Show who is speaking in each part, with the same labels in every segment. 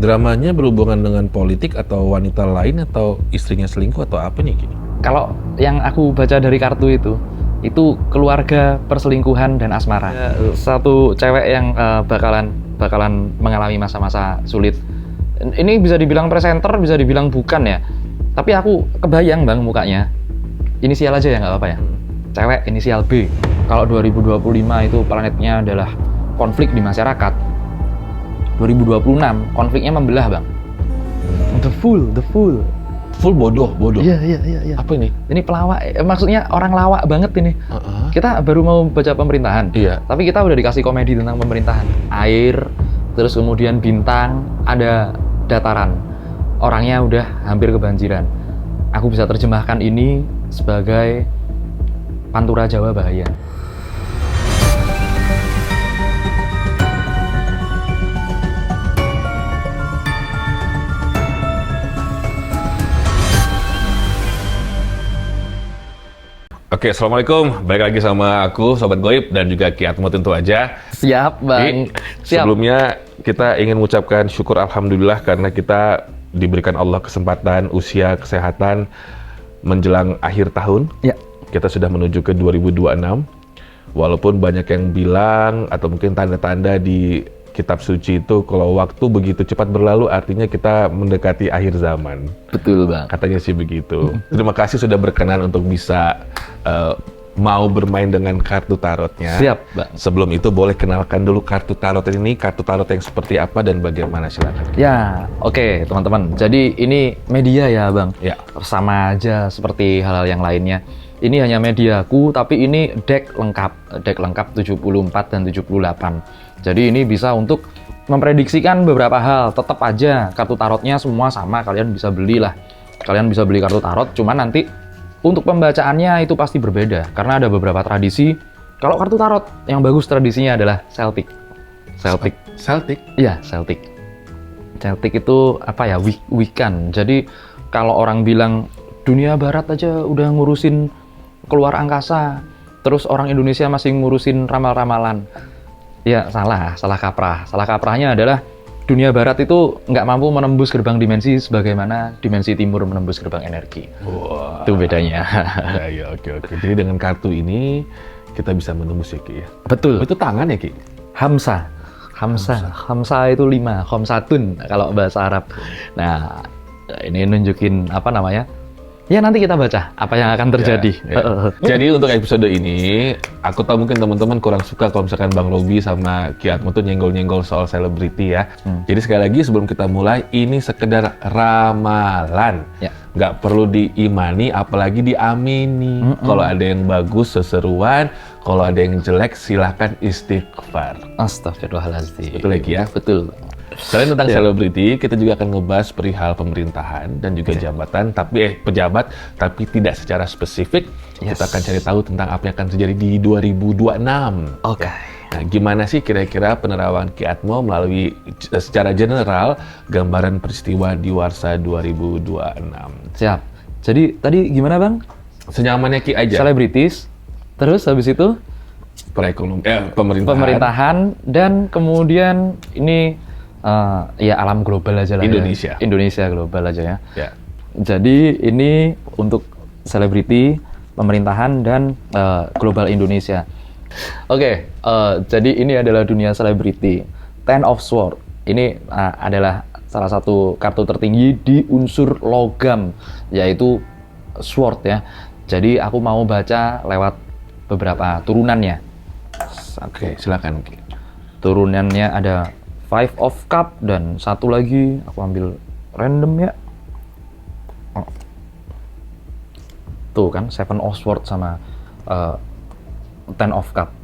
Speaker 1: Dramanya berhubungan dengan politik atau wanita lain atau istrinya selingkuh atau apa nih Ki?
Speaker 2: Kalau yang aku baca dari kartu itu keluarga, perselingkuhan, dan asmara. Satu cewek yang bakalan mengalami masa-masa sulit. Ini bisa dibilang presenter, bisa dibilang bukan ya. Tapi aku kebayang bang mukanya. Inisial aja ya nggak apa-apa ya. Cewek inisial B. Kalau 2025 itu planetnya adalah konflik di masyarakat. 2026 konfliknya membelah bang. The Fool.
Speaker 1: Full bodoh.
Speaker 2: Iya.
Speaker 1: Apa ini?
Speaker 2: Ini pelawak, maksudnya orang lawak banget ini. Kita baru mau baca pemerintahan.
Speaker 1: Iya.
Speaker 2: Tapi kita udah dikasih komedi tentang pemerintahan. Air, terus kemudian bintang, ada dataran. Orangnya udah hampir kebanjiran. Aku bisa terjemahkan ini sebagai Pantura Jawa bahaya.
Speaker 1: Oke, assalamualaikum. Balik lagi sama aku, Sobat Goib, dan juga Ki Atmo tentu aja.
Speaker 2: Siap bang. Siap.
Speaker 1: Sebelumnya kita ingin mengucapkan syukur alhamdulillah karena kita diberikan Allah kesempatan, usia, kesehatan menjelang akhir tahun.
Speaker 2: Ya.
Speaker 1: Kita sudah menuju ke 2026. Walaupun banyak yang bilang atau mungkin tanda-tanda di kitab suci itu kalau waktu begitu cepat berlalu artinya kita mendekati akhir zaman.
Speaker 2: Betul bang.
Speaker 1: Katanya sih begitu. Terima kasih sudah berkenan untuk bisa mau bermain dengan kartu tarotnya.
Speaker 2: Siap bang.
Speaker 1: Sebelum itu boleh kenalkan dulu kartu tarot ini, kartu tarot yang seperti apa dan bagaimana, silakan.
Speaker 2: Ya, oke teman-teman. Jadi ini media ya bang.
Speaker 1: Ya.
Speaker 2: Sama aja seperti hal-hal yang lainnya. Ini hanya mediaku, tapi ini deck lengkap 74 dan 78. Jadi ini bisa untuk memprediksikan beberapa hal. Tetap aja kartu tarotnya semua sama, kalian bisa belilah. Kalian bisa beli kartu tarot, cuman nanti untuk pembacaannya itu pasti berbeda. Karena ada beberapa tradisi. Kalau kartu tarot yang bagus tradisinya adalah Celtic. Iya, Celtic. Celtic itu apa ya? Wiccan. Jadi kalau orang bilang dunia barat aja udah ngurusin keluar angkasa, terus orang Indonesia masih ngurusin ramal-ramalan. Ya salah kaprah. Salah kaprahnya adalah dunia barat itu nggak mampu menembus gerbang dimensi sebagaimana dimensi timur menembus gerbang energi.
Speaker 1: Wah.
Speaker 2: Itu bedanya.
Speaker 1: Ya, oke. Jadi dengan kartu ini kita bisa menembus ya Ki ya?
Speaker 2: Betul.
Speaker 1: Oh, itu tangan ya Ki?
Speaker 2: Hamsa itu 5, Khamsatun kalau bahasa Arab. Nah, ini nunjukin apa namanya? Ya nanti kita baca apa yang akan terjadi.
Speaker 1: Ya. Jadi untuk episode ini, aku tahu mungkin teman-teman kurang suka kalau misalkan Bang Robi sama Ki Atmo tuh nyenggol-nyenggol soal selebriti ya. Jadi sekali lagi sebelum kita mulai, ini sekedar ramalan.
Speaker 2: Ya.
Speaker 1: Nggak perlu diimani, apalagi diamini. Kalau ada yang bagus, seseruan. Kalau ada yang jelek, silahkan istighfar.
Speaker 2: Astagfirullahaladzim.
Speaker 1: Betul ya Ki ya?
Speaker 2: Betul.
Speaker 1: Selain tentang selebriti, kita juga akan ngebahas perihal pemerintahan dan juga jabatan, pejabat, tapi tidak secara spesifik.
Speaker 2: Yes.
Speaker 1: Kita akan cari tahu tentang apa yang akan terjadi di 2026.
Speaker 2: Oke.
Speaker 1: Nah, gimana sih kira-kira penerawangan Ki Atmo melalui secara general gambaran peristiwa di Warsa 2026?
Speaker 2: Siap. Jadi tadi gimana bang?
Speaker 1: Senyamannya Ki aja.
Speaker 2: Selebritis, terus habis itu pemerintahan, dan kemudian ini ya alam global aja lah. Indonesia global aja ya.
Speaker 1: Ya.
Speaker 2: Jadi ini untuk selebriti, pemerintahan, dan global Indonesia. Oke, jadi ini adalah dunia selebriti. Ten of Swords ini adalah salah satu kartu tertinggi di unsur logam, yaitu sword ya. Jadi aku mau baca lewat beberapa turunannya.
Speaker 1: Oke, silakan.
Speaker 2: Turunannya ada Five of Cup dan satu lagi aku ambil random ya. Tuh kan Seven of Swords sama Ten of Cup.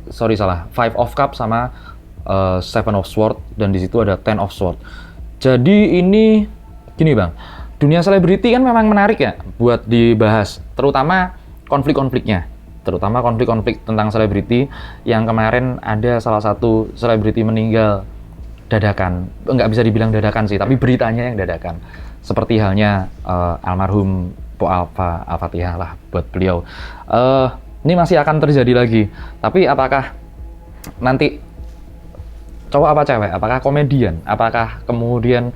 Speaker 2: Salah. Five of Cup sama Seven of Swords dan di situ ada Ten of Swords. Jadi ini gini bang, dunia selebriti kan memang menarik ya buat dibahas, terutama konflik-konfliknya. Terutama konflik-konflik tentang selebriti yang kemarin ada salah satu selebriti meninggal dadakan. Nggak bisa dibilang dadakan sih, tapi beritanya yang dadakan. Seperti halnya almarhum Po Al-Fatihah lah buat beliau. Ini masih akan terjadi lagi. Tapi apakah nanti cowok apa cewek? Apakah komedian? Apakah kemudian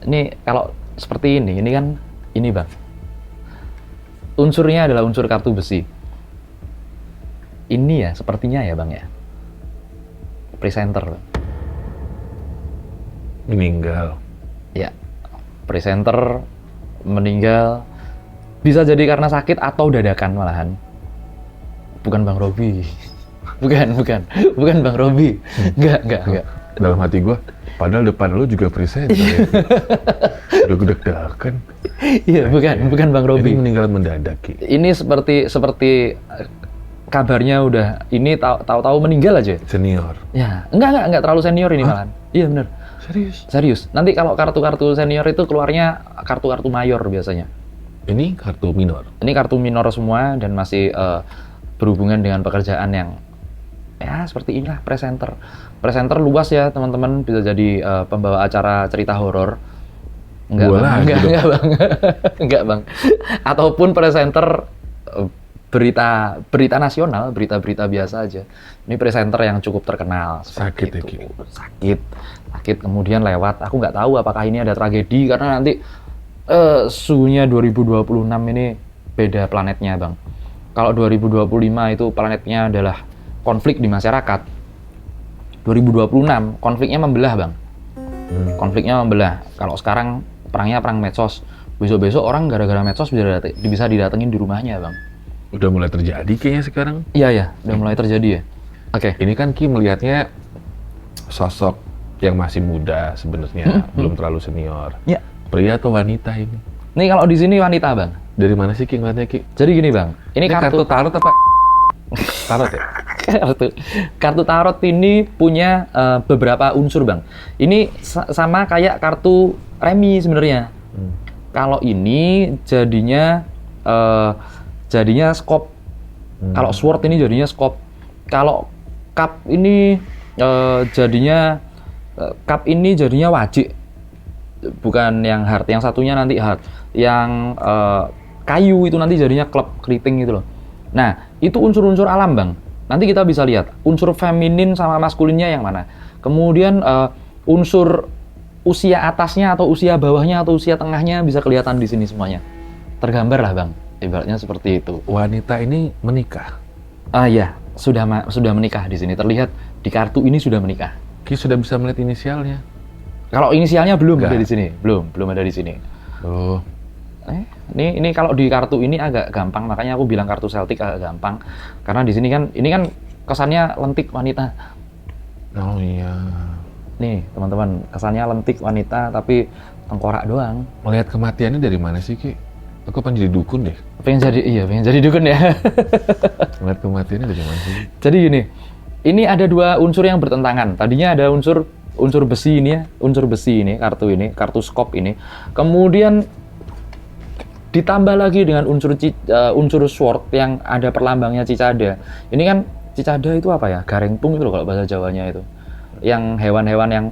Speaker 2: ini kalau seperti ini kan ini bang, unsurnya adalah unsur kartu besi. Ini ya sepertinya ya bang ya, presenter.
Speaker 1: Meninggal.
Speaker 2: Ya, presenter meninggal. Bisa jadi karena sakit atau dadakan malahan. Bukan Bang Robi. Bukan Bang Robi. Enggak.
Speaker 1: Dalam hati gue, padahal depan lu juga presenter ya. Udah gedek-dedekan.
Speaker 2: Iya, bukan Bang Robi.
Speaker 1: Ini meninggal mendadak, Ki.
Speaker 2: Ini seperti kabarnya udah ini tahu-tahu meninggal aja.
Speaker 1: Senior.
Speaker 2: Ya, enggak terlalu senior ini malahan. Iya benar. Serius. Nanti kalau kartu-kartu senior itu keluarnya kartu-kartu mayor biasanya.
Speaker 1: Ini kartu minor.
Speaker 2: Ini kartu minor semua dan masih berhubungan dengan pekerjaan yang ya seperti inilah, presenter. Presenter luas ya teman-teman, bisa jadi pembawa acara cerita horor. Enggak bang. Ataupun presenter berita nasional, berita biasa aja. Ini presenter yang cukup terkenal.
Speaker 1: Sakit ya, Ki?
Speaker 2: Sakit kemudian lewat. Aku nggak tahu apakah ini ada tragedi karena nanti suhunya 2026 ini beda planetnya bang. Kalau 2025 itu planetnya adalah konflik di masyarakat. 2026 konfliknya membelah bang. Konfliknya membelah. Kalau sekarang perangnya perang medsos. Besok-besok orang gara-gara medsos bisa didatengin di rumahnya bang.
Speaker 1: Udah mulai terjadi kayaknya sekarang.
Speaker 2: Iya, udah mulai terjadi ya. Oke.
Speaker 1: Ini kan Ki melihatnya sosok yang masih muda sebenarnya, belum terlalu senior.
Speaker 2: Ya.
Speaker 1: Pria atau wanita ini?
Speaker 2: Nih kalau di sini wanita bang.
Speaker 1: Dari mana sih Ki ngeliatnya, Ki?
Speaker 2: Jadi gini bang, ini kartu
Speaker 1: tarot apa? Tarot ya?
Speaker 2: kartu tarot ini punya beberapa unsur bang. Ini sama kayak kartu remi sebenarnya. Kalau ini jadinya skop. Kalau sword ini jadinya skop. Kalau cup ini jadinya wajik. Bukan yang hard. Yang satunya nanti hard. Yang kayu itu nanti jadinya klep, keriting gitu loh. Nah, itu unsur-unsur alam bang. Nanti kita bisa lihat unsur feminin sama maskulinnya yang mana. Kemudian unsur usia atasnya atau usia bawahnya atau usia tengahnya bisa kelihatan di sini semuanya. Tergambar lah bang. Ibaratnya seperti itu.
Speaker 1: Wanita ini menikah?
Speaker 2: Iya, sudah menikah di sini. Terlihat di kartu ini sudah menikah.
Speaker 1: Ki sudah bisa melihat inisialnya?
Speaker 2: Kalau inisialnya belum ada di sini. Belum ada di sini.
Speaker 1: Oh.
Speaker 2: Ini kalau di kartu ini agak gampang, makanya aku bilang kartu Celtic agak gampang. Karena di sini kan, ini kan kesannya lentik wanita.
Speaker 1: Oh iya.
Speaker 2: Nih teman-teman, kesannya lentik wanita tapi tengkorak doang.
Speaker 1: Melihat kematiannya dari mana sih Ki? Aku pengen jadi dukun deh.
Speaker 2: Pengen jadi dukun ya.
Speaker 1: Melihat kematiannya dari mana sih?
Speaker 2: Jadi gini, ini ada dua unsur yang bertentangan. Tadinya ada unsur besi ini ya, kartu skop ini. Kemudian ditambah lagi dengan unsur sword yang ada perlambangnya cicada. Ini kan cicada itu apa ya? Garengtung itu loh kalau bahasa Jawanya itu. Yang hewan-hewan yang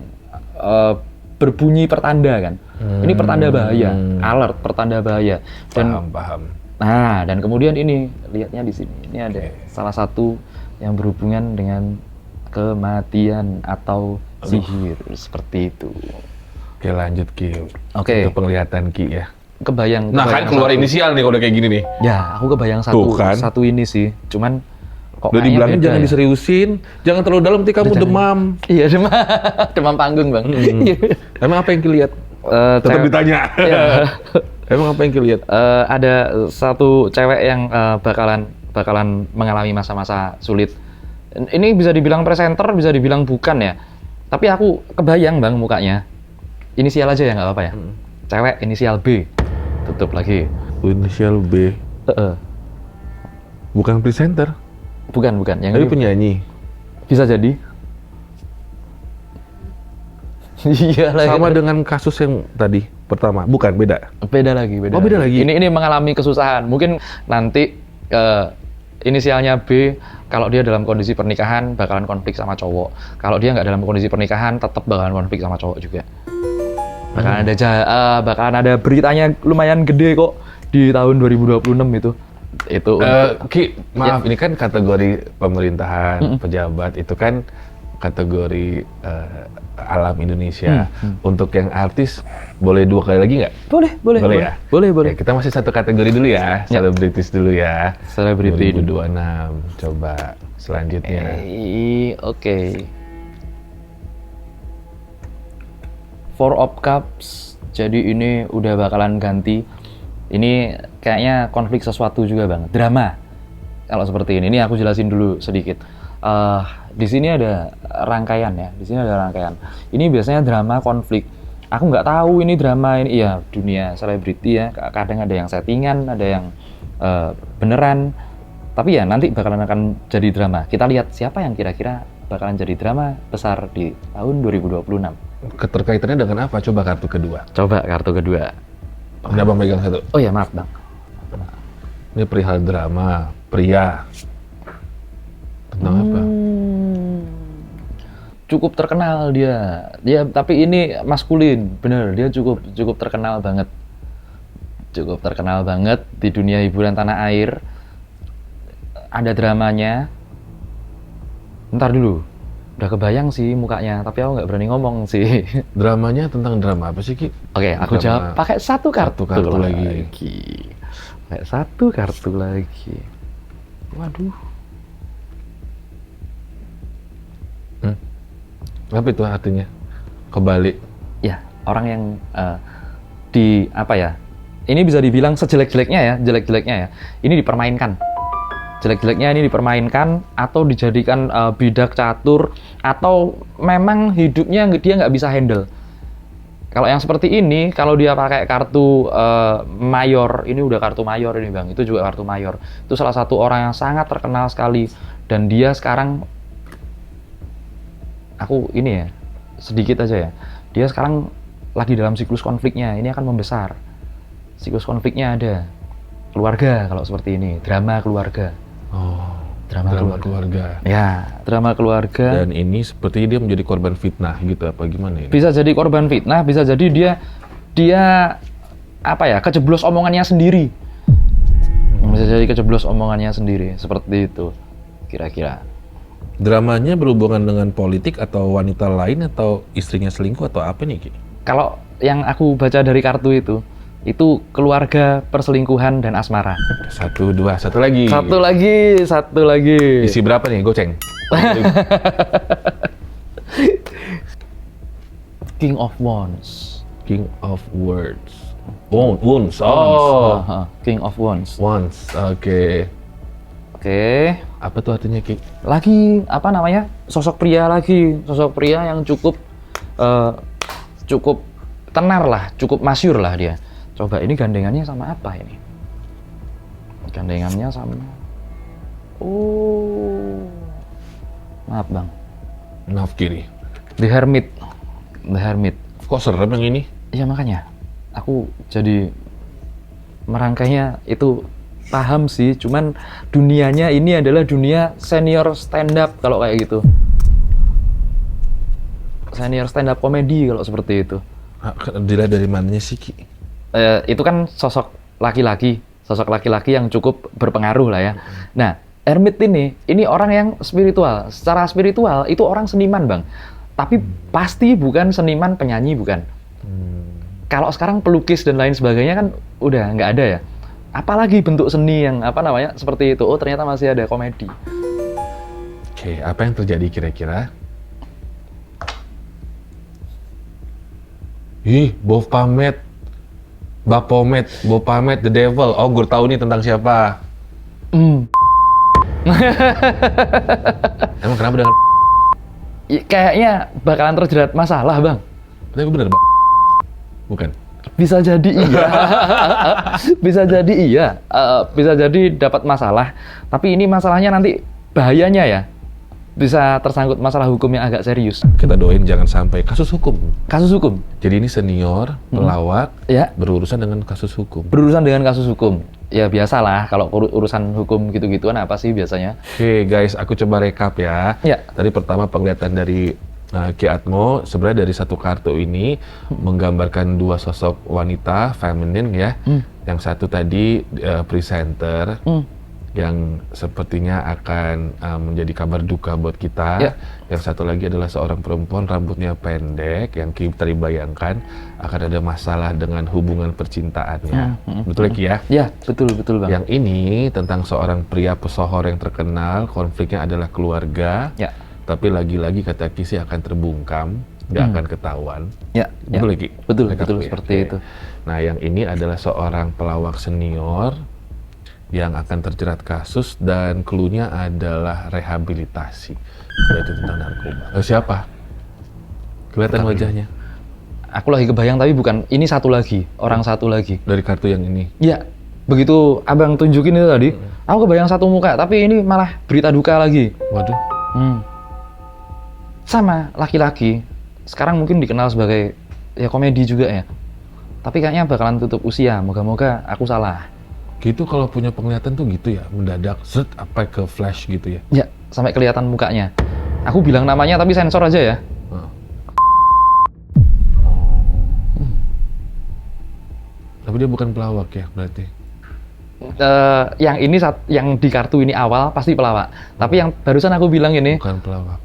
Speaker 2: berbunyi pertanda kan. Ini pertanda bahaya, alert, pertanda bahaya. Dan,
Speaker 1: paham.
Speaker 2: Nah, dan kemudian ini lihatnya di sini. Ini ada salah satu yang berhubungan dengan kematian atau sihir seperti itu.
Speaker 1: Oke, lanjut Ki.
Speaker 2: Oke.
Speaker 1: Itu penglihatan Ki ya.
Speaker 2: Kebayang
Speaker 1: kan keluar inisial nih kalau udah kayak gini nih.
Speaker 2: Ya, aku kebayang satu ini sih. Cuman kok
Speaker 1: udah dibilangin jangan
Speaker 2: ya?
Speaker 1: Diseriusin, jangan terlalu dalam nanti kamu demam.
Speaker 2: Iya, demam panggung, Bang.
Speaker 1: Emang apa yang Ki lihat? Tetap ditanya.
Speaker 2: Ya.
Speaker 1: Emang apa yang Ki lihat?
Speaker 2: Ada satu cewek yang bakalan mengalami masa-masa sulit. Ini bisa dibilang presenter, bisa dibilang bukan ya. Tapi aku kebayang, Bang, mukanya. Inisial aja ya, nggak apa-apa ya. Cewek inisial B. Tutup lagi.
Speaker 1: Inisial B. Bukan presenter.
Speaker 2: Bukan. Yang
Speaker 1: tapi
Speaker 2: ini
Speaker 1: penyanyi.
Speaker 2: Bisa jadi. Iya lagi.
Speaker 1: Sama dengan kasus yang tadi pertama. Bukan, beda.
Speaker 2: Beda lagi.
Speaker 1: Oh, beda lagi.
Speaker 2: Ini mengalami kesusahan. Mungkin nanti inisialnya B, kalau dia dalam kondisi pernikahan bakalan konflik sama cowok. Kalau dia nggak dalam kondisi pernikahan, tetap bakalan konflik sama cowok juga. Bakalan ada beritanya lumayan gede kok di tahun 2026 itu. Itu
Speaker 1: Ki, maaf, ini kan kategori pemerintahan, pejabat, itu kan kategori alam Indonesia. Untuk yang artis, boleh 2 kali lagi nggak?
Speaker 2: Boleh ya? Boleh.
Speaker 1: Ya, kita masih 1 kategori dulu ya, selebritis dulu ya.
Speaker 2: Selebriti
Speaker 1: 2026, coba selanjutnya.
Speaker 2: Oke. Four of Cups, jadi ini udah bakalan ganti. Ini kayaknya konflik sesuatu juga bang, drama. Kalau seperti ini aku jelasin dulu sedikit. Di sini ada rangkaian ya, Ini biasanya drama konflik. Aku nggak tahu ini drama ini, iya dunia selebriti ya. Kadang ada yang settingan, ada yang beneran. Tapi ya nanti bakalan akan jadi drama. Kita lihat siapa yang kira-kira bakalan jadi drama besar di tahun 2026.
Speaker 1: Keterkaitannya dengan apa? Coba kartu kedua.
Speaker 2: Coba kartu kedua.
Speaker 1: Udah Bang megang 1.
Speaker 2: Oh ya maaf bang.
Speaker 1: Ini perihal drama, pria. Tentang apa?
Speaker 2: Cukup terkenal dia. Tapi ini maskulin, bener. Dia cukup terkenal banget. Cukup terkenal banget di dunia hiburan tanah air. Ada dramanya. Ntar dulu. Udah kebayang sih mukanya, tapi aku nggak berani ngomong sih.
Speaker 1: Dramanya tentang drama apa sih, Ki?
Speaker 2: Oke, aku jawab pakai 1 kartu
Speaker 1: lagi.
Speaker 2: Pakai 1 kartu lagi. Waduh.
Speaker 1: Apa itu artinya? Kebalik.
Speaker 2: Ya, orang yang ini bisa dibilang sejelek-jeleknya ya. Ini dipermainkan. Jelek-jeleknya ini dipermainkan atau dijadikan bidak catur, atau memang hidupnya dia nggak bisa handle. Kalau yang seperti ini, kalau dia pakai kartu mayor, ini udah kartu mayor ini bang, itu juga kartu mayor. Itu salah satu orang yang sangat terkenal sekali, dan dia sekarang, sedikit aja ya, dia sekarang lagi dalam siklus konfliknya, ini akan membesar. Siklus konfliknya ada keluarga kalau seperti ini, drama keluarga.
Speaker 1: Oh, drama keluarga.
Speaker 2: Ya, drama keluarga.
Speaker 1: Dan ini seperti dia menjadi korban fitnah gitu apa gimana ini?
Speaker 2: Bisa jadi korban fitnah, bisa jadi dia kejeblos omongannya sendiri. Bisa jadi kejeblos omongannya sendiri, seperti itu kira-kira.
Speaker 1: Dramanya berhubungan dengan politik atau wanita lain atau istrinya selingkuh atau apa nih, Ki?
Speaker 2: Kalau yang aku baca dari kartu itu keluarga, perselingkuhan, dan asmara.
Speaker 1: 1, 2, 1 lagi.
Speaker 2: Satu lagi.
Speaker 1: Isi berapa nih, goceng?
Speaker 2: King of Wands.
Speaker 1: King of Words. Wands. Oh.
Speaker 2: King of Wands.
Speaker 1: Wands. Oke. Apa tuh artinya, Ki?
Speaker 2: Lagi sosok pria yang cukup tenar lah, cukup masyhur lah dia. Coba ini gandengannya sama apa ini? Gandengannya sama... Maaf bang.
Speaker 1: Maaf, Kiri.
Speaker 2: The Hermit.
Speaker 1: Kok serem yang ini?
Speaker 2: Iya makanya. Aku jadi merangkainya itu paham sih. Cuman dunianya ini adalah dunia senior stand up kalau kayak gitu. Senior stand up komedi kalau seperti itu.
Speaker 1: Dilihat dari mananya sih, Ki?
Speaker 2: Itu kan sosok laki-laki yang cukup berpengaruh lah ya. Nah, Hermit ini orang yang spiritual. Secara spiritual itu orang seniman bang, tapi pasti bukan seniman penyanyi, bukan. Kalau sekarang pelukis dan lain sebagainya kan udah nggak ada ya. Apalagi bentuk seni yang seperti itu. Oh ternyata masih ada komedi.
Speaker 1: Oke, apa yang terjadi kira-kira? Baphomet, the devil. Oh, gue tahu nih tentang siapa. Emang kenapa dengan?
Speaker 2: Kayaknya bakalan terjerat masalah, bang.
Speaker 1: Tapi bener, bukan?
Speaker 2: Bisa jadi iya. Bisa jadi dapat masalah. Tapi ini masalahnya nanti bahayanya ya. Bisa tersangkut masalah hukum yang agak serius.
Speaker 1: Kita doain jangan sampai kasus hukum.
Speaker 2: Jadi
Speaker 1: ini senior, pelawak, berurusan dengan kasus hukum.
Speaker 2: Ya biasalah kalau urusan hukum gitu-gituan apa sih biasanya.
Speaker 1: Oke, guys, aku coba rekap ya. Tadi pertama penglihatan dari Ki Atmo, sebenarnya dari 1 kartu ini menggambarkan 2 sosok wanita feminin ya. Yang satu tadi presenter, yang sepertinya akan menjadi kabar duka buat kita.
Speaker 2: Ya.
Speaker 1: Yang satu lagi adalah seorang perempuan rambutnya pendek yang kita dibayangkan akan ada masalah dengan hubungan percintaannya. Betul Ki ya?
Speaker 2: Ya, betul Bang.
Speaker 1: Yang ini tentang seorang pria pesohor yang terkenal, konfliknya adalah keluarga.
Speaker 2: Ya.
Speaker 1: Tapi lagi-lagi kata Ki sih akan terbungkam, nggak akan ketahuan.
Speaker 2: Ya,
Speaker 1: Betul ya, Ki?
Speaker 2: Betul
Speaker 1: Rekap ya?
Speaker 2: seperti
Speaker 1: Oke.
Speaker 2: itu.
Speaker 1: Nah, yang ini adalah seorang pelawak senior yang akan terjerat kasus dan clue-nya adalah rehabilitasi. Berarti tentang narkoba. Siapa? Kelihatan wajahnya
Speaker 2: Aku lagi kebayang tapi bukan, ini satu lagi, orang satu lagi.
Speaker 1: dari kartu yang ini.
Speaker 2: Ya, begitu abang tunjukin itu tadi, aku kebayang satu muka, tapi ini malah berita duka lagi.
Speaker 1: Waduh.
Speaker 2: Sama, laki-laki. Sekarang mungkin dikenal sebagai, ya komedi juga ya. Tapi kayaknya bakalan tutup usia, moga-moga aku salah.
Speaker 1: Gitu kalau punya penglihatan tuh gitu ya, mendadak zet apa ke flash gitu ya.
Speaker 2: Ya, sampai kelihatan mukanya. Aku bilang namanya tapi sensor aja ya.
Speaker 1: Tapi dia bukan pelawak ya berarti.
Speaker 2: Yang ini yang di kartu ini awal pasti pelawak. Tapi yang barusan aku bilang ini
Speaker 1: Bukan pelawak.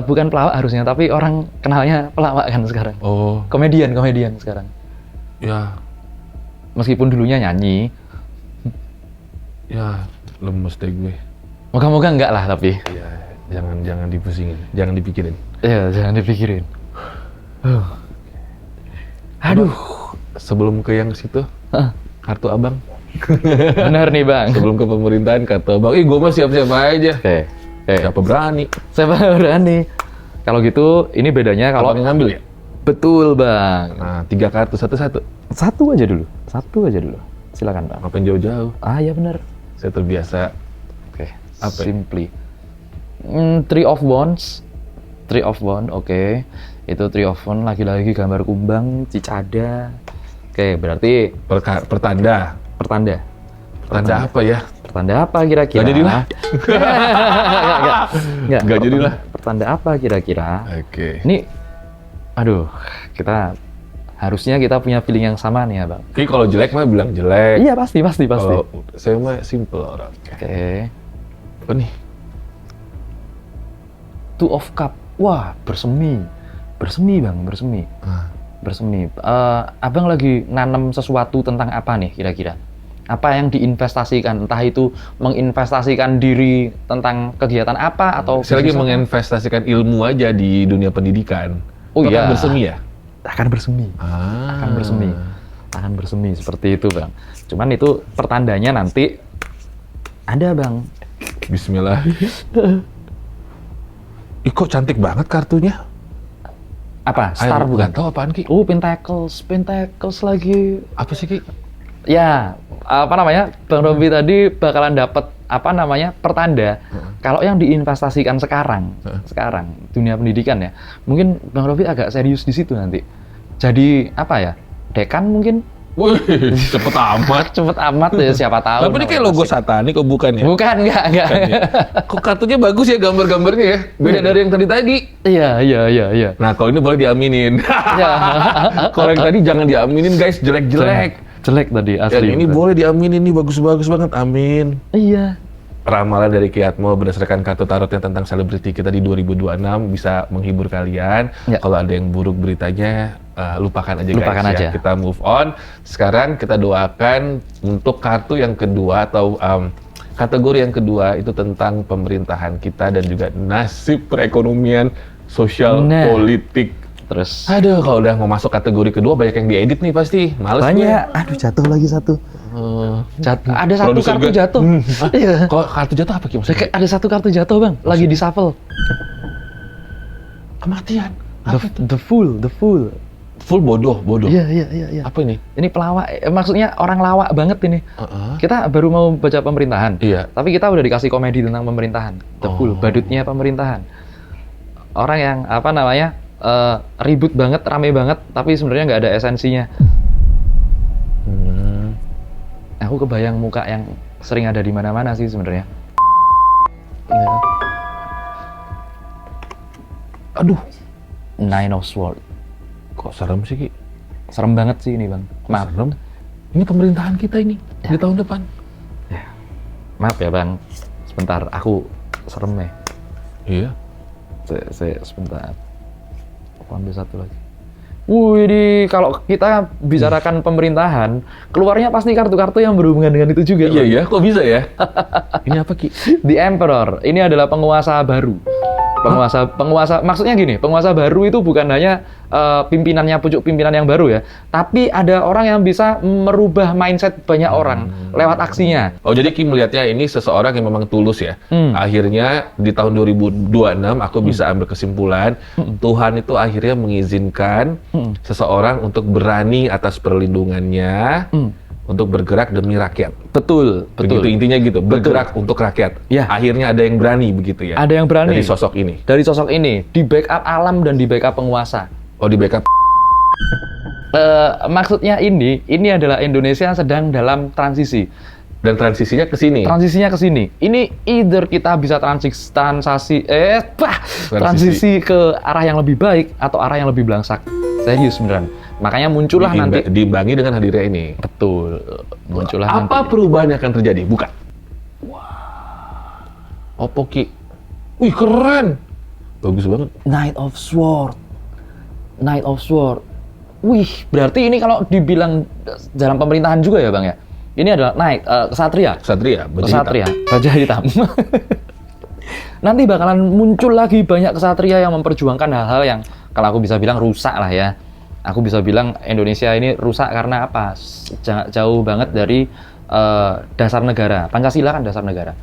Speaker 2: bukan pelawak harusnya, tapi orang kenalnya pelawak kan sekarang.
Speaker 1: Oh,
Speaker 2: Komedian sekarang.
Speaker 1: ya,
Speaker 2: Meskipun dulunya nyanyi,
Speaker 1: ya lemes deh gue.
Speaker 2: moga-moga enggak lah tapi.
Speaker 1: Ya, jangan dipusingin, jangan dipikirin.
Speaker 2: Ya, jangan dipikirin. Aduh.
Speaker 1: Sebelum ke yang situ, kartu abang.
Speaker 2: Benar nih Bang.
Speaker 1: Sebelum ke pemerintahan, kartu abang. Gue mah siap-siap aja.
Speaker 2: Oke.
Speaker 1: Siapa berani?
Speaker 2: Saya berani. Kalau gitu, ini bedanya kalau
Speaker 1: Kalau yang ngambil ya?
Speaker 2: betul Bang.
Speaker 1: Nah, 3 kartu satu-satu.
Speaker 2: Satu aja dulu. Silakan Bang.
Speaker 1: Ngapain jauh-jauh?
Speaker 2: Ah ya benar.
Speaker 1: Saya terbiasa.
Speaker 2: Oke.
Speaker 1: Apa ya?
Speaker 2: Simply. Three of Wands. Oke. Itu Three of Wands lagi-lagi gambar kumbang, cicada. Oke, berarti
Speaker 1: Pertanda.
Speaker 2: pertanda.
Speaker 1: Pertanda apa ya?
Speaker 2: Pertanda apa kira-kira?
Speaker 1: Nggak jadilah. Nggak jadilah.
Speaker 2: Pertanda apa kira-kira?
Speaker 1: Oke.
Speaker 2: Ini, aduh, harusnya kita punya feeling yang sama nih ya Bang.
Speaker 1: Oke, kalau jelek mah bilang jelek.
Speaker 2: Iya pasti.
Speaker 1: Kalau saya mah simple orang.
Speaker 2: Oke.
Speaker 1: Apa nih?
Speaker 2: Two of Cup. Wah, bersemi Bang, bersemi. Abang lagi nanam sesuatu tentang apa nih kira-kira? Apa yang diinvestasikan? Entah itu menginvestasikan diri tentang kegiatan apa atau
Speaker 1: Saya lagi
Speaker 2: bisnis apa?
Speaker 1: menginvestasikan ilmu aja di dunia pendidikan.
Speaker 2: Oh
Speaker 1: Itu
Speaker 2: iya.
Speaker 1: akan bersemi ya?
Speaker 2: Akan bersemi. Akan bersemi seperti itu Bang. Cuman itu pertandanya nanti ada Bang.
Speaker 1: Bismillah. Ih, kok cantik banget kartunya?
Speaker 2: Apa? Star
Speaker 1: Ayo,
Speaker 2: bukan?
Speaker 1: nggak tahu apaan Ki?
Speaker 2: Oh, Pentacles lagi.
Speaker 1: Apa sih Ki?
Speaker 2: Ya, apa namanya? Bang Robi tadi bakalan dapat apa namanya? Pertanda. Kalau yang diinvestasikan sekarang dunia pendidikan ya. Mungkin Bang Robi agak serius di situ nanti. Jadi apa ya? Dekan mungkin.
Speaker 1: Wih, cepet amat.
Speaker 2: Cepet amat ya, siapa tahu.
Speaker 1: Tapi ini kayak logo satanik kok bukan ya?
Speaker 2: Bukan, enggak.
Speaker 1: Kok kartunya bagus ya gambar-gambarnya ya? Beda dari yang tadi.
Speaker 2: Iya.
Speaker 1: Nah, kalau ini boleh diaminin.
Speaker 2: Ya.
Speaker 1: Kalau yang tadi jangan diaminin guys, jelek-jelek.
Speaker 2: Jelek tadi asli.
Speaker 1: Yang ini boleh diaminin, ini bagus-bagus banget, amin.
Speaker 2: Iya.
Speaker 1: Ramalan dari Kiatmo berdasarkan kartu tarotnya tentang selebriti kita di 2026 bisa menghibur kalian.
Speaker 2: Ya.
Speaker 1: Kalau ada yang buruk beritanya, lupakan aja
Speaker 2: Lupakan
Speaker 1: guys.
Speaker 2: aja.
Speaker 1: Ya. Kita move on. Sekarang kita doakan untuk kartu yang kedua atau kategori yang kedua itu tentang pemerintahan kita dan juga nasib perekonomian, sosial,
Speaker 2: Nah.
Speaker 1: politik.
Speaker 2: Terus
Speaker 1: Aduh, kalau udah mau masuk kategori kedua banyak yang diedit nih pasti. Males gue.
Speaker 2: banyak. Aduh, jatuh lagi satu. Ada satu
Speaker 1: Produser
Speaker 2: kartu
Speaker 1: gue.
Speaker 2: jatuh. Iya.
Speaker 1: Kok kartu jatuh apa Ki maksudnya?
Speaker 2: Ada satu kartu jatuh Bang, lagi di shuffle.
Speaker 1: Kematian.
Speaker 2: The Fool.
Speaker 1: Full bodoh.
Speaker 2: Iya.
Speaker 1: Apa ini?
Speaker 2: Ini pelawak, maksudnya orang lawak banget ini. Kita baru mau baca pemerintahan.
Speaker 1: Iya.
Speaker 2: Tapi kita udah dikasih komedi tentang pemerintahan. The Fool, badutnya pemerintahan. Orang yang apa namanya ribut banget, rame banget, tapi sebenarnya nggak ada esensinya. Aku kebayang muka yang sering ada di mana-mana sih sebenarnya. Ya.
Speaker 1: Aduh,
Speaker 2: Nine of Swords.
Speaker 1: kok serem sih Ki?
Speaker 2: Serem banget sih ini Bang. Maaf.
Speaker 1: Serem. Ini pemerintahan kita ini di tahun depan.
Speaker 2: Maaf ya Bang, sebentar, aku serem ya.
Speaker 1: Iya.
Speaker 2: Saya sebentar. Aku ambil satu lagi. Wih, kalau kita bicarakan pemerintahan, keluarnya pasti kartu-kartu yang berhubungan dengan itu juga.
Speaker 1: Iya
Speaker 2: Bang.
Speaker 1: ya, kok bisa ya? Ini apa Ki?
Speaker 2: The Emperor, ini adalah penguasa baru. Penguasa, maksudnya gini, penguasa baru itu bukan hanya pimpinannya, pucuk pimpinan yang baru ya, tapi ada orang yang bisa merubah mindset banyak orang lewat aksinya.
Speaker 1: Oh, jadi Ki melihatnya ini seseorang yang memang tulus ya. Akhirnya di tahun 2026 aku bisa ambil kesimpulan Tuhan itu akhirnya mengizinkan seseorang untuk berani atas perlindungannya untuk bergerak demi rakyat.
Speaker 2: Betul, betul.
Speaker 1: Begitu intinya gitu, bergerak untuk rakyat.
Speaker 2: Ya.
Speaker 1: Akhirnya ada yang berani begitu ya.
Speaker 2: Ada yang berani.
Speaker 1: Dari sosok ini.
Speaker 2: Dari sosok ini, di backup alam dan di backup penguasa.
Speaker 1: Oh, di backup.
Speaker 2: Maksudnya ini adalah Indonesia sedang dalam transisi.
Speaker 1: Dan transisinya ke sini.
Speaker 2: Transisinya ke sini. Ini either kita bisa transisi ke arah yang lebih baik atau arah yang lebih belangsak. Serius beneran. Makanya muncullah nanti.
Speaker 1: Diimbangi dengan hadirnya ini.
Speaker 2: Betul. Muncullah
Speaker 1: Apa
Speaker 2: nanti.
Speaker 1: perubahan yang akan terjadi? Bukan. Wah. Opo Ki. Wih, keren. Bagus banget.
Speaker 2: Knight of Sword. Knight of Sword. Wih, berarti ini kalau dibilang dalam pemerintahan juga ya Bang ya? Ini adalah Knight, Ksatria.
Speaker 1: Ksatria,
Speaker 2: Ksatria, Raja Hitam. Nanti bakalan muncul lagi banyak ksatria yang memperjuangkan hal-hal yang kalau aku bisa bilang rusak lah ya. Aku bisa bilang Indonesia ini rusak karena apa? Jauh banget dari dasar negara. Pancasila kan dasar negara.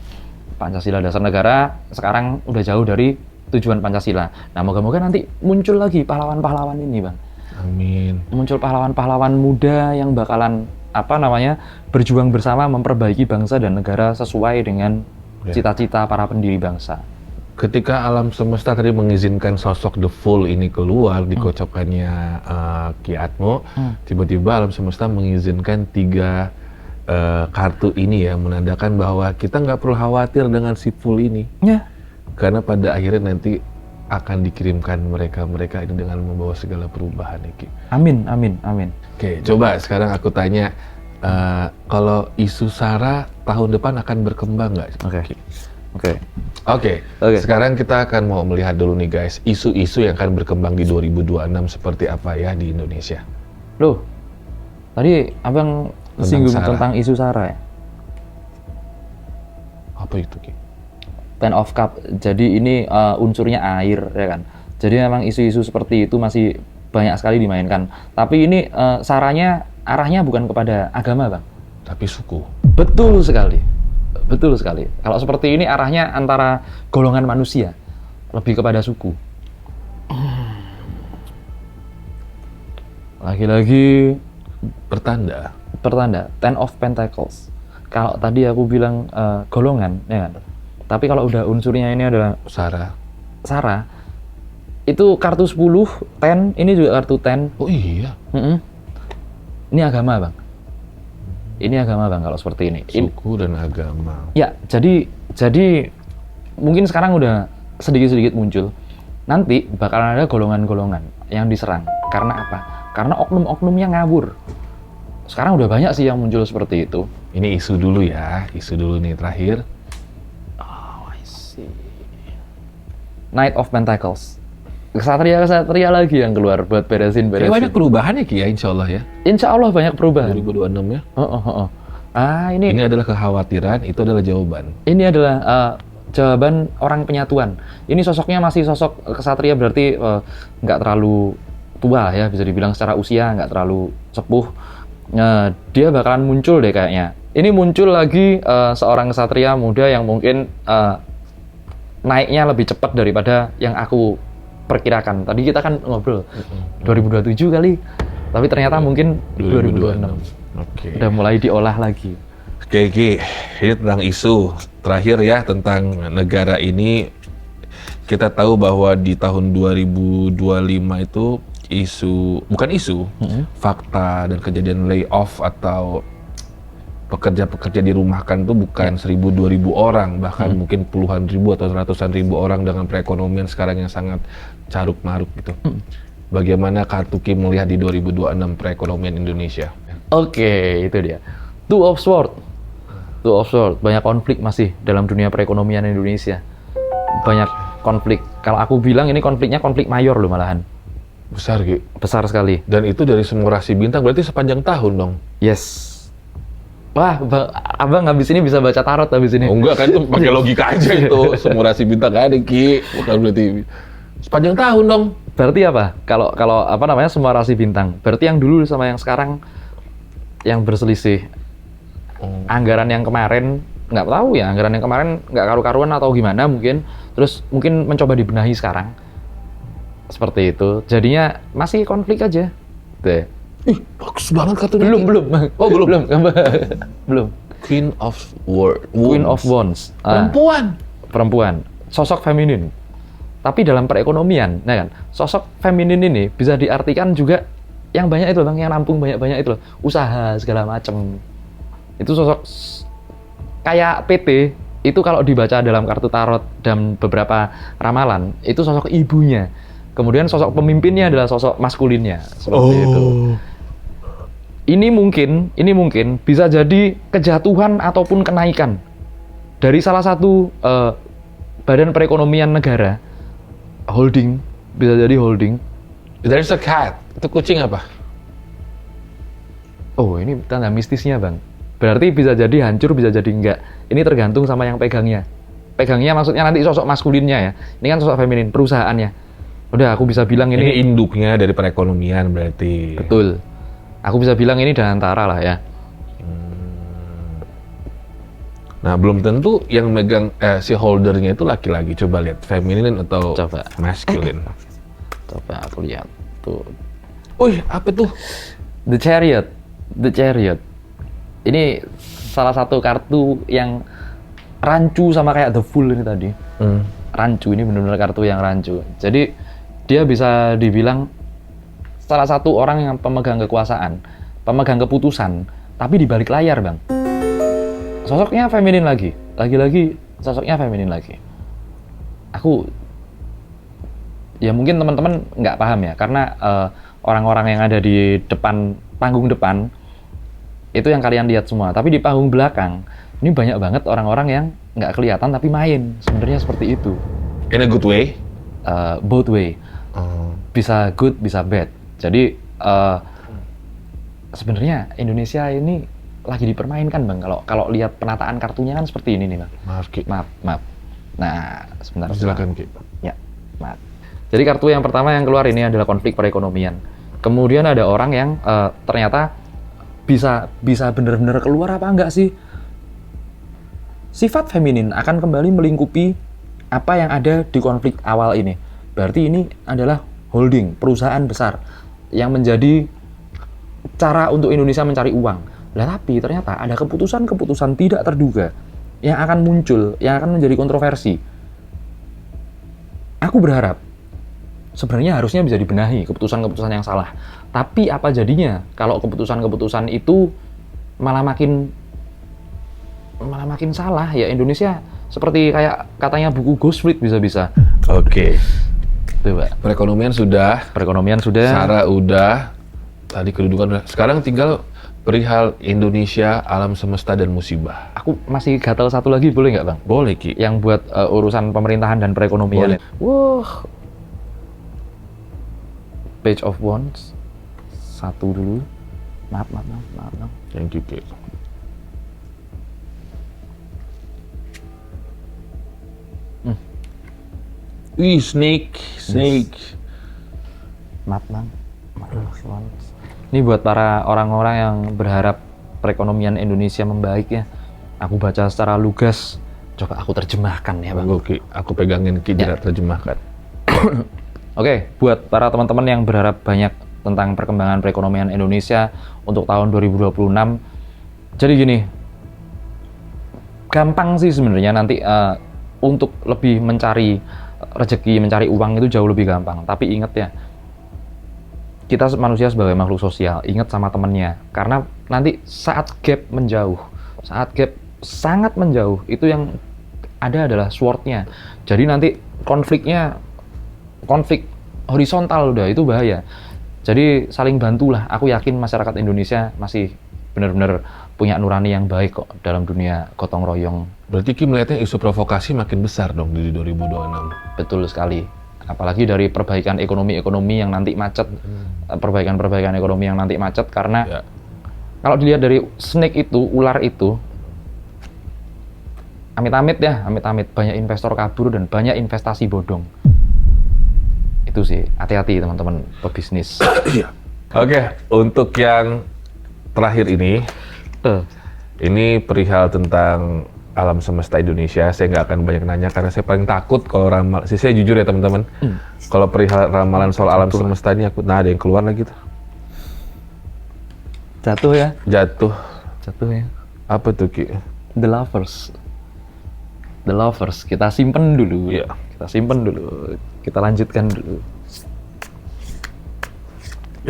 Speaker 2: Pancasila dasar negara sekarang udah jauh dari tujuan Pancasila. Nah, moga-moga nanti muncul lagi pahlawan-pahlawan ini, Bang.
Speaker 1: Amin.
Speaker 2: Muncul pahlawan-pahlawan muda yang bakalan berjuang bersama memperbaiki bangsa dan negara sesuai dengan cita-cita para pendiri bangsa.
Speaker 1: Ketika alam semesta tadi mengizinkan sosok The Fool ini keluar di kocokannya Ki Atmo, tiba-tiba alam semesta mengizinkan 3 kartu ini ya, menandakan bahwa kita nggak perlu khawatir dengan si Fool ini.
Speaker 2: Ya.
Speaker 1: Karena pada akhirnya nanti akan dikirimkan mereka ini dengan membawa segala perubahan ya, Ki.
Speaker 2: Amin, amin, amin.
Speaker 1: Oke, coba sekarang aku tanya, kalau isu SARA tahun depan akan berkembang nggak? Oke. Sekarang kita akan mau melihat dulu nih guys, isu-isu yang akan berkembang di 2026 seperti apa ya di Indonesia.
Speaker 2: Loh, tadi Abang singgung tentang isu SARA ya?
Speaker 1: Apa itu, Ki?
Speaker 2: Ten of Cup, jadi ini unsurnya air ya kan. Jadi memang isu-isu seperti itu masih banyak sekali dimainkan. Tapi ini SARA-nya arahnya bukan kepada agama, Bang.
Speaker 1: Tapi suku.
Speaker 2: Betul sekali. Betul sekali. Kalau seperti ini arahnya antara golongan manusia, lebih kepada suku. Lagi-lagi
Speaker 1: Pertanda.
Speaker 2: Ten of Pentacles. Kalau tadi aku bilang golongan, ya kan? Tapi kalau udah unsurnya ini adalah SARA, itu kartu 10, 10, ini juga kartu 10.
Speaker 1: Oh iya?
Speaker 2: Ini agama, Bang. Ini agama, Bang, kalau seperti ini.
Speaker 1: Suku dan agama.
Speaker 2: Ya, jadi mungkin sekarang udah sedikit-sedikit muncul. Nanti bakalan ada golongan-golongan yang diserang. Karena apa? Karena oknum-oknumnya ngawur. Sekarang udah banyak sih yang muncul seperti itu.
Speaker 1: Ini isu dulu ya, isu dulu nih terakhir.
Speaker 2: Oh, I see. Knight of Pentacles. Ksatria lagi yang keluar buat beresin.
Speaker 1: Banyak perubahan ya, Ki, ya, insya Allah ya.
Speaker 2: Insya Allah banyak perubahan.
Speaker 1: 2026 ya.
Speaker 2: Ini
Speaker 1: adalah kekhawatiran, itu adalah jawaban.
Speaker 2: Ini adalah jawaban orang penyatuan. Ini sosoknya masih sosok ksatria, berarti nggak terlalu tua ya, bisa dibilang secara usia nggak terlalu sepuh. Dia bakalan muncul deh kayaknya. Ini muncul lagi seorang ksatria muda yang mungkin naiknya lebih cepat daripada yang aku perkirakan. Tadi kita kan ngobrol 2027 kali, tapi ternyata mungkin 2026.
Speaker 1: Oke.
Speaker 2: Udah mulai diolah lagi.
Speaker 1: Oke, Ki. Ini tentang isu terakhir ya, tentang negara ini. Kita tahu bahwa di tahun 2025 itu bukan isu, fakta dan kejadian layoff atau pekerja-pekerja dirumahkan itu bukan 1.000-2.000 orang, bahkan mungkin puluhan ribu atau ratusan ribu orang dengan perekonomian sekarang yang sangat caruk maruk gitu. Bagaimana kartu Ki melihat di 2026 perekonomian Indonesia?
Speaker 2: Oke, itu dia. Two of Swords. Two of Swords, banyak konflik masih dalam dunia perekonomian Indonesia. Banyak konflik. Kalau aku bilang ini konfliknya konflik mayor loh malahan.
Speaker 1: Besar, Ki.
Speaker 2: Besar sekali.
Speaker 1: Dan itu dari semua rasi bintang, berarti sepanjang tahun dong?
Speaker 2: Yes. Wah, abang habis ini bisa baca tarot habis ini.
Speaker 1: Oh, enggak kan, itu pakai logika aja itu. Semua rasi bintang ada, Ki. Bukan berarti sepanjang tahun dong.
Speaker 2: Berarti apa? Kalau apa namanya semua rasi bintang. Berarti yang dulu sama yang sekarang yang berselisih. Anggaran yang kemarin nggak tahu ya, anggaran yang kemarin nggak karu-karuan atau gimana mungkin. Terus mungkin mencoba dibenahi sekarang. Seperti itu. Jadinya masih konflik aja. Deh.
Speaker 1: Ih, bagus banget kartunya.
Speaker 2: Belum.
Speaker 1: Oh, belum.
Speaker 2: Belum.
Speaker 1: Queen of Wands.
Speaker 2: Queen of Wands. Perempuan. Sosok feminin. Tapi dalam perekonomian, nah kan, sosok feminin ini bisa diartikan juga yang banyak itu bang, yang nampung banyak-banyak itu loh, usaha segala macem. Itu sosok kayak PT itu kalau dibaca dalam kartu tarot dan beberapa ramalan itu sosok ibunya. Kemudian sosok pemimpinnya adalah sosok maskulinnya seperti itu. Ini mungkin bisa jadi kejatuhan ataupun kenaikan dari salah satu badan perekonomian negara. Holding, bisa jadi holding.
Speaker 1: There's a cat. Itu kucing apa?
Speaker 2: Oh, ini tanda mistisnya bang. Berarti bisa jadi hancur, bisa jadi enggak. Ini tergantung sama yang pegangnya. Pegangnya maksudnya nanti sosok maskulinnya ya. Ini kan sosok feminin, perusahaannya. Udah, aku bisa bilang
Speaker 1: ini induknya dari perekonomian berarti.
Speaker 2: Betul. Aku bisa bilang ini dan antara lah ya.
Speaker 1: Nah, belum tentu yang megang si holdernya itu laki-laki. Coba lihat, feminin atau masculine.
Speaker 2: Coba aku lihat. Tuh.
Speaker 1: Wih, apa tuh?
Speaker 2: The Chariot. Ini salah satu kartu yang rancu sama kayak The Fool ini tadi. Rancu, ini benar-benar kartu yang rancu. Jadi, dia bisa dibilang salah satu orang yang pemegang kekuasaan, pemegang keputusan, tapi di balik layar, Bang. Sosoknya feminin lagi sosoknya feminin lagi. Aku ya mungkin teman-teman nggak paham ya, karena orang-orang yang ada di panggung depan itu yang kalian lihat semua, tapi di panggung belakang ini banyak banget orang-orang yang nggak kelihatan tapi main. Sebenarnya seperti itu.
Speaker 1: In a good way?
Speaker 2: Both way. Bisa good, bisa bad. Jadi sebenarnya Indonesia ini lagi dipermainkan bang. Kalau lihat penataan kartunya kan seperti ini nih bang.
Speaker 1: Maaf Ki.
Speaker 2: Maaf. Nah sebentar.
Speaker 1: Silakan Ki.
Speaker 2: Ya, maaf. Jadi kartu yang pertama yang keluar ini adalah konflik perekonomian. Kemudian ada orang yang ternyata bisa benar-benar keluar apa enggak sih? Sifat feminin akan kembali melingkupi apa yang ada di konflik awal ini. Berarti ini adalah holding, perusahaan besar yang menjadi cara untuk Indonesia mencari uang. Lah tapi ternyata ada keputusan-keputusan tidak terduga yang akan muncul, yang akan menjadi kontroversi. Aku berharap sebenarnya harusnya bisa dibenahi keputusan-keputusan yang salah. Tapi apa jadinya kalau keputusan-keputusan itu malah makin salah ya? Indonesia seperti kayak katanya buku Ghost Fleet bisa-bisa.
Speaker 1: Oke.
Speaker 2: Coba.
Speaker 1: Perekonomian sudah.
Speaker 2: Sarah
Speaker 1: udah. Tadi kedudukan udah. Sekarang tinggal perihal Indonesia, alam semesta dan musibah.
Speaker 2: Aku masih gatal satu lagi, boleh nggak bang?
Speaker 1: Boleh Ki.
Speaker 2: Yang buat urusan pemerintahan dan perekonomian.
Speaker 1: Boleh.
Speaker 2: Wah. Page of Wands. Satu dulu. Maaf.
Speaker 1: Thank you Ki. Wih, snake.
Speaker 2: Maaf bang. Ini buat para orang-orang yang berharap perekonomian Indonesia membaik ya. Aku baca secara lugas. Coba aku terjemahkan ya bang.
Speaker 1: Ki, aku pegangin Ki tidak terjemahkan.
Speaker 2: Oke, buat para teman-teman yang berharap banyak tentang perkembangan perekonomian Indonesia untuk tahun 2026. Jadi gini, gampang sih sebenarnya nanti untuk lebih mencari rezeki, mencari uang itu jauh lebih gampang. Tapi ingat ya, kita manusia sebagai makhluk sosial, ingat sama temennya. Karena nanti saat gap sangat menjauh, itu yang ada adalah sword-nya. Jadi nanti konflik horizontal udah, itu bahaya. Jadi saling bantulah. Aku yakin masyarakat Indonesia masih benar-benar punya nurani yang baik kok dalam dunia gotong royong.
Speaker 1: Berarti Ki melihatnya isu provokasi makin besar dong di 2026.
Speaker 2: Betul sekali. Apalagi dari perbaikan ekonomi yang nanti macet, perbaikan ekonomi yang nanti macet, karena kalau dilihat dari snake itu, ular itu, amit-amit ya, amit-amit banyak investor kabur dan banyak investasi bodong. Itu sih, hati-hati teman-teman pebisnis.
Speaker 1: Oke, untuk yang terakhir ini perihal tentang alam semesta Indonesia. Saya nggak akan banyak nanya karena saya paling takut kalau ramal. Saya jujur ya teman-teman, kalau perihal ramalan soal alam semesta ini aku, ada yang keluar lagi tuh.
Speaker 2: Jatuh ya?
Speaker 1: Jatuh
Speaker 2: ya.
Speaker 1: Apa tuh Ki?
Speaker 2: The Lovers. Kita simpen dulu.
Speaker 1: Iya.
Speaker 2: Kita simpen dulu. Kita lanjutkan dulu.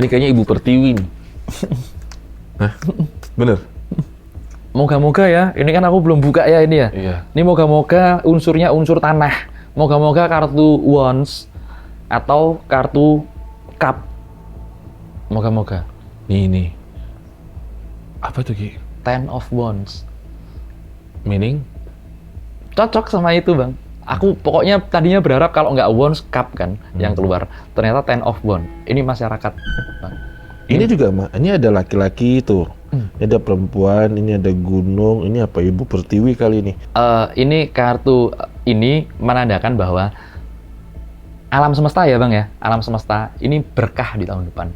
Speaker 1: Ini kayaknya Ibu Pertiwi nih. Hah? Bener?
Speaker 2: Moga-moga ya, ini kan aku belum buka ya ini ya.
Speaker 1: Iya.
Speaker 2: Ini moga-moga unsurnya unsur tanah. Moga-moga kartu Wands atau kartu Cup. Moga-moga.
Speaker 1: Nih. Apa tuh Ki?
Speaker 2: Ten of Wands.
Speaker 1: Meaning?
Speaker 2: Cocok sama itu Bang. Aku pokoknya tadinya berharap kalau nggak Wands, Cup kan yang keluar. Ternyata Ten of Wands. Ini masyarakat Bang.
Speaker 3: Ini juga, ini ada laki-laki tuh. Ini ada perempuan, ini ada gunung, ini apa Ibu Pertiwi kali ini?
Speaker 2: Ini kartu ini menandakan bahwa alam semesta ya Bang ya, alam semesta ini berkah di tahun depan.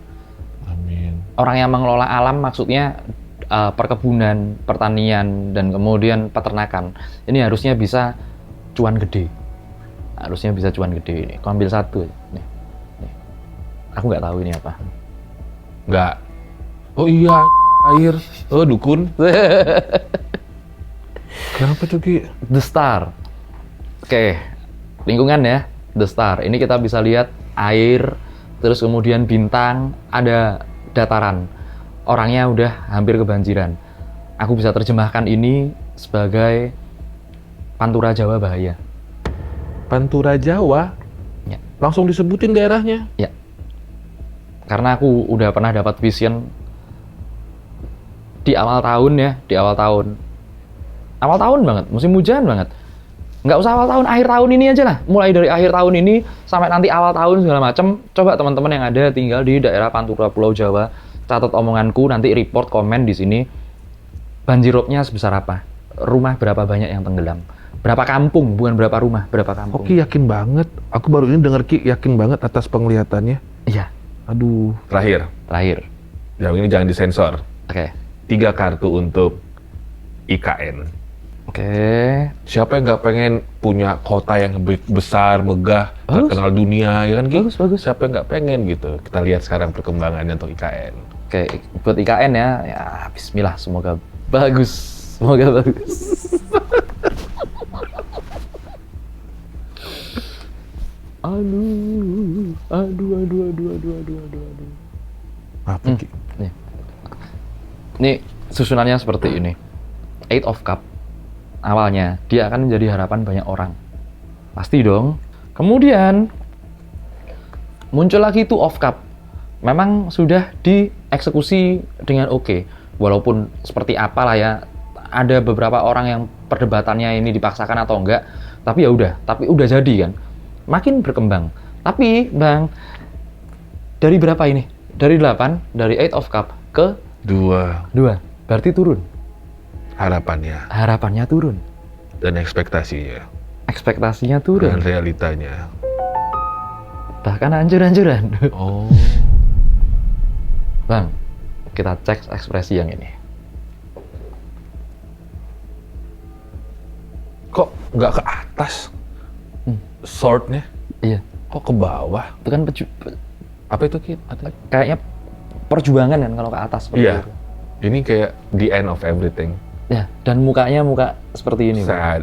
Speaker 1: Amin.
Speaker 2: Orang yang mengelola alam maksudnya perkebunan, pertanian, dan kemudian peternakan. Ini harusnya bisa cuan gede. Harusnya bisa cuan gede ini. Aku ambil satu. Nih. Aku nggak tahu ini apa.
Speaker 1: Nggak. Oh iya, air. Oh dukun. Kenapa tuh Ki?
Speaker 2: The Star. Oke, lingkungan ya, The Star. Ini kita bisa lihat air, terus kemudian bintang, ada dataran. Orangnya udah hampir kebanjiran. Aku bisa terjemahkan ini sebagai Pantura Jawa bahaya.
Speaker 1: Pantura Jawa?
Speaker 2: Ya.
Speaker 1: Langsung disebutin daerahnya?
Speaker 2: Ya. Karena aku udah pernah dapat vision di awal tahun ya, awal tahun banget, musim hujan banget. Nggak usah awal tahun, akhir tahun ini aja lah. Mulai dari akhir tahun ini sampai nanti awal tahun segala macam. Coba teman-teman yang ada tinggal di daerah Pantura Pulau Jawa, catat omonganku, nanti report komen di sini. Banjirropnya sebesar apa? Rumah berapa banyak yang tenggelam? Berapa kampung? Bukan berapa rumah, berapa kampung?
Speaker 3: Ki yakin banget. Aku baru ini dengar Ki yakin banget atas penglihatannya.
Speaker 2: Iya.
Speaker 3: Aduh.
Speaker 1: Terakhir. Yang ini jangan disensor.
Speaker 2: Oke.
Speaker 1: 3 kartu untuk IKN.
Speaker 2: Oke.
Speaker 1: Siapa yang nggak pengen punya kota yang besar, megah, terkenal dunia, ya kan Ki?
Speaker 2: Bagus.
Speaker 1: Siapa yang nggak pengen gitu? Kita lihat sekarang perkembangannya untuk IKN.
Speaker 2: Oke, buat IKN ya, bismillah, semoga bagus. Semoga bagus. Aduh.
Speaker 3: Apa Ki?
Speaker 2: Ini susunannya seperti ini. Eight of Cup. Awalnya, dia akan menjadi harapan banyak orang. Pasti dong. Kemudian, muncul lagi Two of Cup. Memang sudah dieksekusi dengan oke. Walaupun seperti apalah ya, ada beberapa orang yang perdebatannya ini dipaksakan atau enggak. Tapi ya udah, jadi kan. Makin berkembang. Tapi, Bang, dari berapa ini? Dari 8, dari Eight of Cup ke
Speaker 1: 2.
Speaker 2: Berarti turun.
Speaker 1: Harapannya
Speaker 2: turun.
Speaker 1: dan ekspektasinya.
Speaker 2: Ekspektasinya
Speaker 1: Dan
Speaker 2: turun.
Speaker 1: realitanya.
Speaker 2: Bahkan hancur-hancuran.
Speaker 1: Oh.
Speaker 2: Bang, kita cek ekspresi yang ini.
Speaker 1: Kok nggak ke atas? Sword-nya?
Speaker 2: Iya.
Speaker 1: Kok ke bawah?
Speaker 2: Itu kan
Speaker 1: Apa itu Ki?
Speaker 2: kayaknya perjuangan kan kalau ke atas seperti
Speaker 1: Iya.
Speaker 2: itu.
Speaker 1: Ini kayak the end of everything.
Speaker 2: Ya, dan mukanya muka seperti ini. Bang.
Speaker 1: Sad.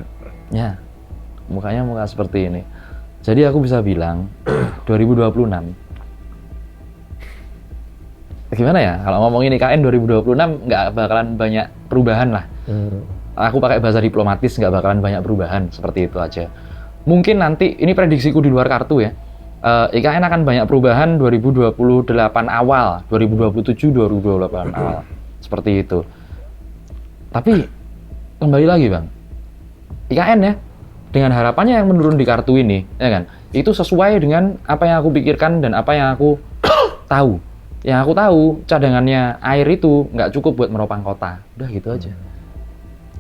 Speaker 2: Ya, mukanya muka seperti ini. Jadi aku bisa bilang 2026. Gimana ya? Kalau ngomongin IKN 2026 nggak bakalan banyak perubahan lah. Aku pakai bahasa diplomatis, nggak bakalan banyak perubahan, seperti itu aja. Mungkin nanti, ini prediksiku di luar kartu ya, IKN akan banyak perubahan 2028 awal, 2027, 2028 awal. Seperti itu. Tapi kembali lagi Bang, IKN ya, dengan harapannya yang menurun di kartu ini, ya kan? Itu sesuai dengan apa yang aku pikirkan dan apa yang aku tahu. Yang aku tahu, cadangannya air itu nggak cukup buat menopang kota. Udah gitu aja.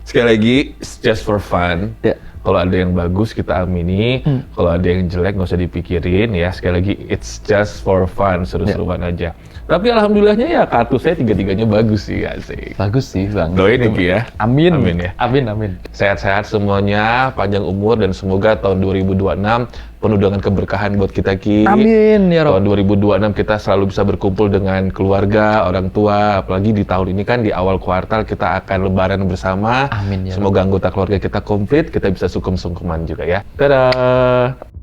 Speaker 1: Sekali lagi, it's just for fun.
Speaker 2: Ya.
Speaker 1: Kalau ada yang bagus kita amini, kalau ada yang jelek nggak usah dipikirin ya. Sekali lagi, it's just for fun, seru-seruan aja. Tapi alhamdulillahnya ya kartu saya tiga-tiganya bagus sih, asik.
Speaker 2: Bagus sih Bang.
Speaker 1: Doain ya Ki ya.
Speaker 2: Amin.
Speaker 1: Amin ya.
Speaker 2: Amin, amin.
Speaker 1: Sehat-sehat semuanya, panjang umur dan semoga tahun 2026 penuh dengan keberkahan buat kita Ki.
Speaker 2: Amin ya
Speaker 1: Tahun
Speaker 2: Rob.
Speaker 1: 2026 kita selalu bisa berkumpul dengan keluarga, orang tua, apalagi di tahun ini kan di awal kuartal kita akan lebaran bersama.
Speaker 2: Amin ya Rob.
Speaker 1: Semoga anggota keluarga kita komplit, kita bisa sungkem-sungkeman juga ya. Dadah.